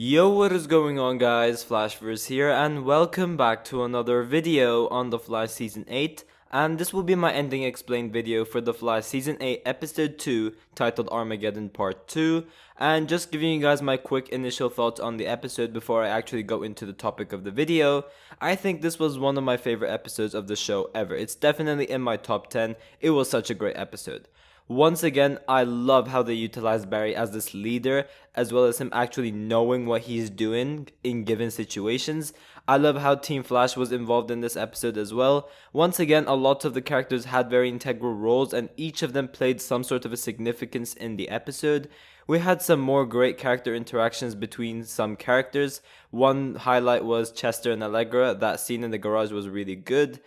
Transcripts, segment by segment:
Yo, what is going on guys, Flashverse here and welcome back to another video on The Flash Season 8, and this will be my ending explained video for The Flash Season 8 Episode 2 titled Armageddon Part 2, and just giving you guys my quick initial thoughts on the episode before I actually go into the topic of the video. I think this was one of my favorite episodes of the show ever. It's definitely in my top 10, it was such a great episode. Once again, I love how they utilize Barry as this leader, as well as him actually knowing what he's doing in given situations. I love how Team Flash was involved in this episode as well. Once again, a lot of the characters had very integral roles, and each of them played some sort of a significance in the episode. We had some more great character interactions between some characters. One highlight was Chester and Allegra. That scene in the garage was really good,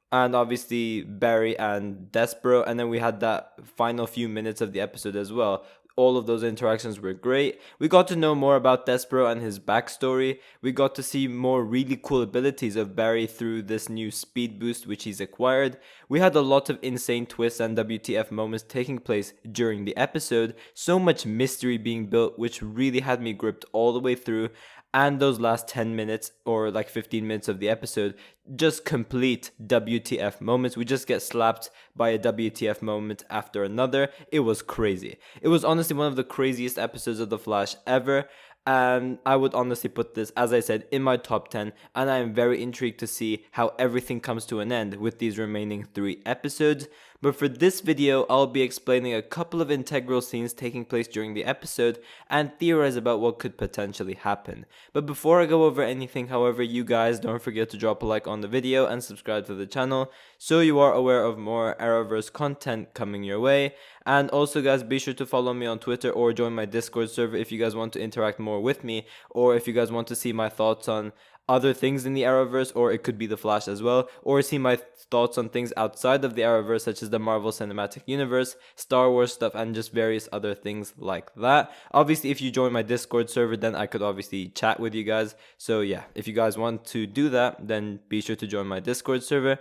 and obviously Barry and Despero, and then we had that final few minutes of the episode as well. All of those interactions were great. We got to know more about Despero and his backstory. We got to see more really cool abilities of Barry through this new speed boost which he's acquired. We had a lot of insane twists and WTF moments taking place during the episode. So much mystery being built, which really had me gripped all the way through. And those last 10 minutes or like 15 minutes of the episode, just complete WTF moments. We just get slapped by a WTF moment after another. It was crazy. It was honestly one of the craziest episodes of The Flash ever. And I would honestly put this, as I said, in my top 10. And I am very intrigued to see how everything comes to an end with these remaining 3 episodes. But for this video, I'll be explaining a couple of integral scenes taking place during the episode and theorize about what could potentially happen. But before I go over anything, however, you guys don't forget to drop a like on the video and subscribe to the channel so you are aware of more Arrowverse content coming your way. And also guys, be sure to follow me on Twitter or join my Discord server if you guys want to interact more with me, or if you guys want to see my thoughts on other things in the Arrowverse, or it could be the Flash as well, or see my thoughts on things outside of the Arrowverse such as the Marvel Cinematic Universe, Star Wars stuff, and just various other things like that. Obviously, if you join my Discord server, then I could obviously chat with you guys. So yeah, if you guys want to do that, then be sure to join my Discord server.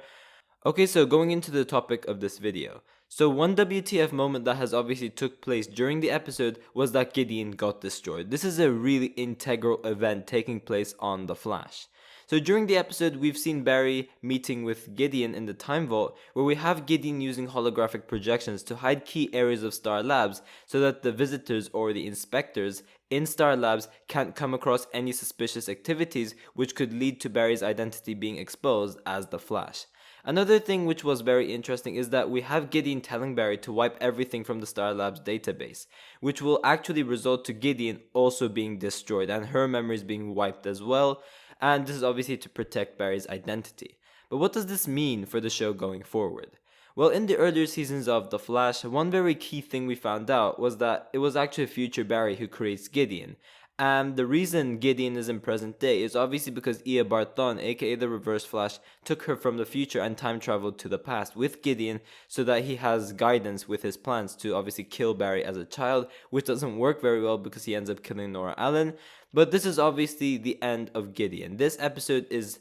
Okay, so going into the topic of this video. So one WTF moment that has obviously took place during the episode was that Gideon got destroyed. This is a really integral event taking place on The Flash. So during the episode, we've seen Barry meeting with Gideon in the Time Vault, where we have Gideon using holographic projections to hide key areas of Star Labs so that the visitors or the inspectors in Star Labs can't come across any suspicious activities which could lead to Barry's identity being exposed as the Flash. Another thing which was very interesting is that we have Gideon telling Barry to wipe everything from the Star Labs database, which will actually result to Gideon also being destroyed and her memories being wiped as well, and this is obviously to protect Barry's identity. But what does this mean for the show going forward? Well, in the earlier seasons of The Flash, one very key thing we found out was that it was actually future Barry who creates Gideon. And the reason Gideon is in present day is obviously because Ia Barton, aka the Reverse Flash, took her from the future and time traveled to the past with Gideon so that he has guidance with his plans to obviously kill Barry as a child, which doesn't work very well because he ends up killing Nora Allen. But this is obviously the end of Gideon. This episode is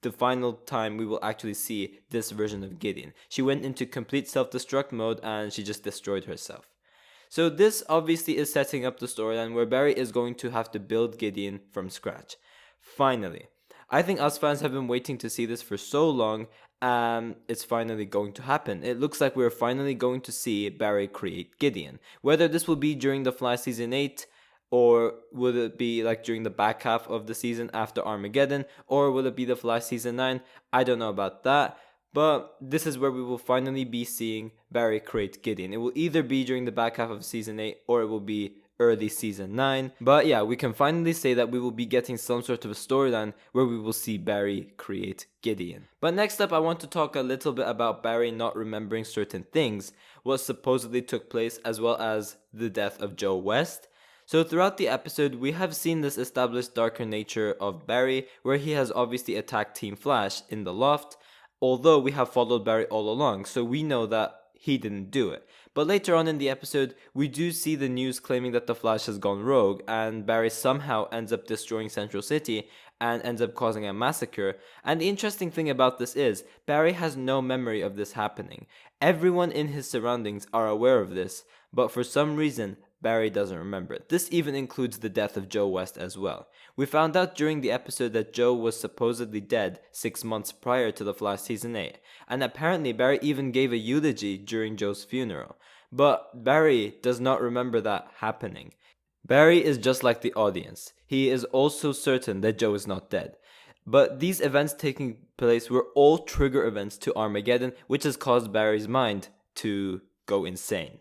the final time we will actually see this version of Gideon. She went into complete self-destruct mode and she just destroyed herself. So this obviously is setting up the storyline where Barry is going to have to build Gideon from scratch. Finally. I think us fans have been waiting to see this for so long, and it's finally going to happen. It looks like we're finally going to see Barry create Gideon. Whether this will be during the Flash Season 8, or will it be like during the back half of the season after Armageddon, or will it be the Flash Season 9? I don't know about that. But this is where we will finally be seeing Barry create Gideon. It will either be during the back half of Season 8 or it will be early Season 9. But yeah, we can finally say that we will be getting some sort of a storyline where we will see Barry create Gideon. But next up, I want to talk a little bit about Barry not remembering certain things, what supposedly took place, as well as the death of Joe West. So throughout the episode, we have seen this established darker nature of Barry, where he has obviously attacked Team Flash in the loft, although we have followed Barry all along, so we know that he didn't do it. But later on in the episode, we do see the news claiming that the Flash has gone rogue, and Barry somehow ends up destroying Central City and ends up causing a massacre. And the interesting thing about this is, Barry has no memory of this happening. Everyone in his surroundings are aware of this, but for some reason, Barry doesn't remember it. This even includes the death of Joe West as well. We found out during the episode that Joe was supposedly dead 6 months prior to The Flash Season 8, and apparently Barry even gave a eulogy during Joe's funeral. But Barry does not remember that happening. Barry is just like the audience. He is also certain that Joe is not dead. But these events taking place were all trigger events to Armageddon, which has caused Barry's mind to go insane.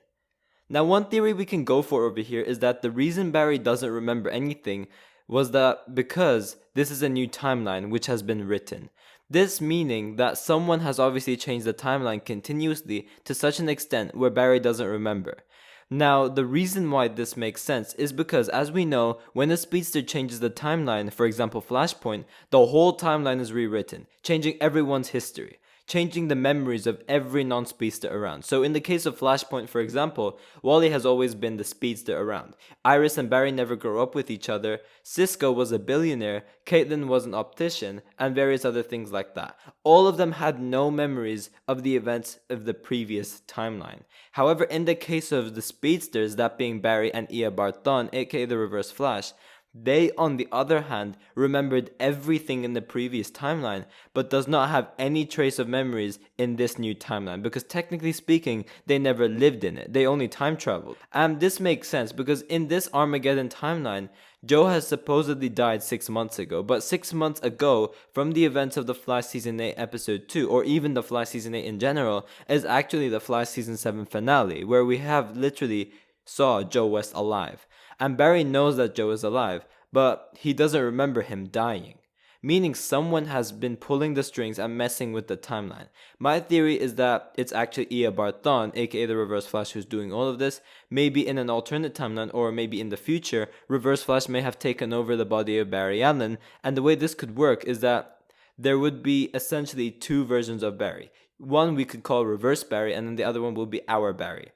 Now, one theory we can go for over here is that the reason Barry doesn't remember anything was that because this is a new timeline which has been written. This meaning that someone has obviously changed the timeline continuously to such an extent where Barry doesn't remember. Now, the reason why this makes sense is because, as we know, when a speedster changes the timeline, for example Flashpoint, the whole timeline is rewritten, changing everyone's history, changing the memories of every non-speedster around. So in the case of Flashpoint, for example, Wally has always been the speedster around. Iris and Barry never grew up with each other, Cisco was a billionaire, Caitlin was an optician, and various other things like that. All of them had no memories of the events of the previous timeline. However, in the case of the speedsters, that being Barry and Ia Barton, aka the Reverse Flash, they, on the other hand, remembered everything in the previous timeline, but does not have any trace of memories in this new timeline, because technically speaking, they never lived in it, they only time traveled. And this makes sense, because in this Armageddon timeline, Joe has supposedly died 6 months ago, but 6 months ago, from the events of The Flash Season 8 Episode 2, or even The Flash Season 8 in general, is actually The Flash Season 7 finale, where we have literally saw Joe West alive. And Barry knows that Joe is alive, but he doesn't remember him dying. Meaning someone has been pulling the strings and messing with the timeline. My theory is that it's actually Ia Barton, aka the Reverse Flash, who's doing all of this. Maybe in an alternate timeline, or maybe in the future, Reverse Flash may have taken over the body of Barry Allen, and the way this could work is that there would be essentially two versions of Barry. One we could call Reverse Barry, and then the other one will be our Barry.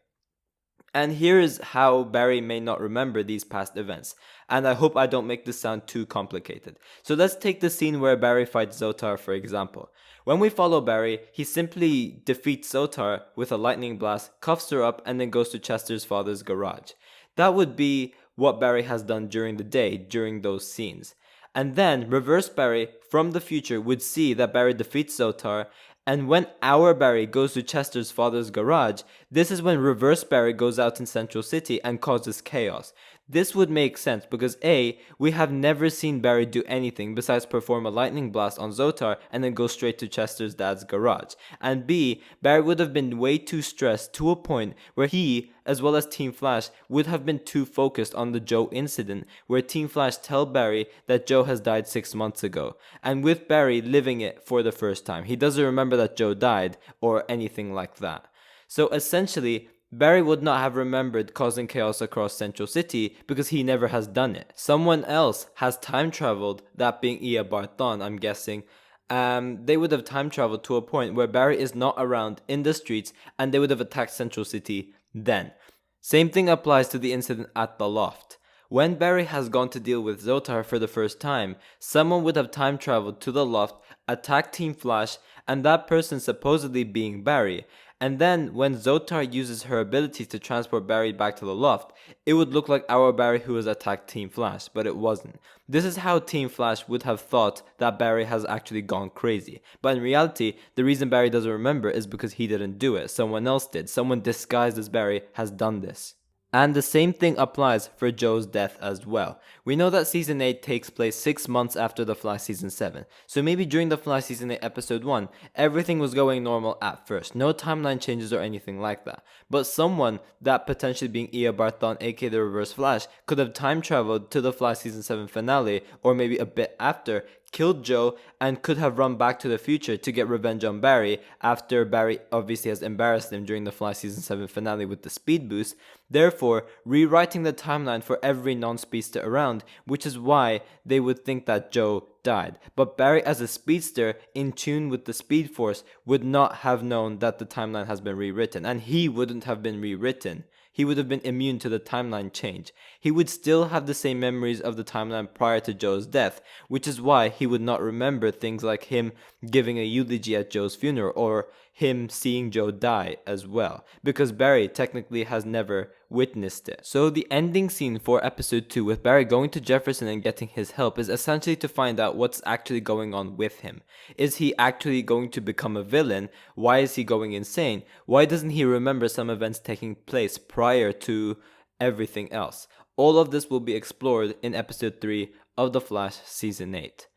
And here is how Barry may not remember these past events, and I hope I don't make this sound too complicated. So let's take the scene where Barry fights Zotar for example. When we follow Barry, he simply defeats Zotar with a lightning blast, cuffs her up, and then goes to Chester's father's garage. That would be what Barry has done during the day, during those scenes. And then Reverse Barry from the future would see that Barry defeats Zotar, and when our Barry goes to Chester's father's garage, this is when Reverse Barry goes out in Central City and causes chaos. This would make sense because A, we have never seen Barry do anything besides perform a lightning blast on Zotar and then go straight to Chester's dad's garage. And B, Barry would have been way too stressed to a point where he, as well as Team Flash, would have been too focused on the Joe incident, where Team Flash tell Barry that Joe has died 6 months ago. And with Barry living it for the first time. He doesn't remember that Joe died or anything like that. So essentially, Barry would not have remembered causing chaos across Central City because he never has done it. Someone else has time traveled, that being Ia Barton, I'm guessing. They would have time traveled to a point where Barry is not around in the streets, and they would have attacked Central City then. Same thing applies to the incident at the loft. When Barry has gone to deal with Zotar for the first time, someone would have time traveled to the loft, attacked Team Flash, and that person supposedly being Barry. And then, when Zotar uses her ability to transport Barry back to the loft, it would look like our Barry who has attacked Team Flash, but it wasn't. This is how Team Flash would have thought that Barry has actually gone crazy. But in reality, the reason Barry doesn't remember is because he didn't do it. Someone else did. Someone disguised as Barry has done this. And the same thing applies for Joe's death as well. We know that Season 8 takes place 6 months after The Flash Season 7. So maybe during The Flash Season 8 Episode 1, everything was going normal at first. No timeline changes or anything like that. But someone, that potentially being Ia Barton, aka the Reverse Flash, could have time traveled to The Flash Season 7 finale, or maybe a bit after, killed Joe, and could have run back to the future to get revenge on Barry after Barry obviously has embarrassed him during the Flash Season 7 finale with the speed boost, therefore rewriting the timeline for every non-speedster around, which is why they would think that Joe died. But Barry, as a speedster in tune with the Speed Force, would not have known that the timeline has been rewritten, and he wouldn't have been rewritten. He would have been immune to the timeline change. He would still have the same memories of the timeline prior to Joe's death, which is why he would not remember things like him giving a eulogy at Joe's funeral, or him seeing Joe die as well, because Barry technically has never witnessed it. So the ending scene for episode 2 with Barry going to Jefferson and getting his help is essentially to find out what's actually going on with him. Is he actually going to become a villain? Why is he going insane? Why doesn't he remember some events taking place prior to everything else? All of this will be explored in episode 3 of The Flash season 8.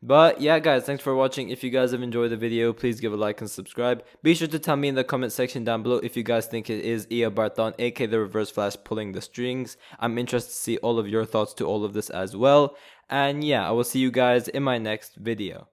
But yeah guys, thanks for watching. If you guys have enjoyed the video, please give a like and subscribe. Be sure to tell me in the comment section down below if you guys think it is Ia Barton, aka the Reverse Flash, pulling the strings. I'm interested to see all of your thoughts to all of this as well. And yeah, I will see you guys in my next video.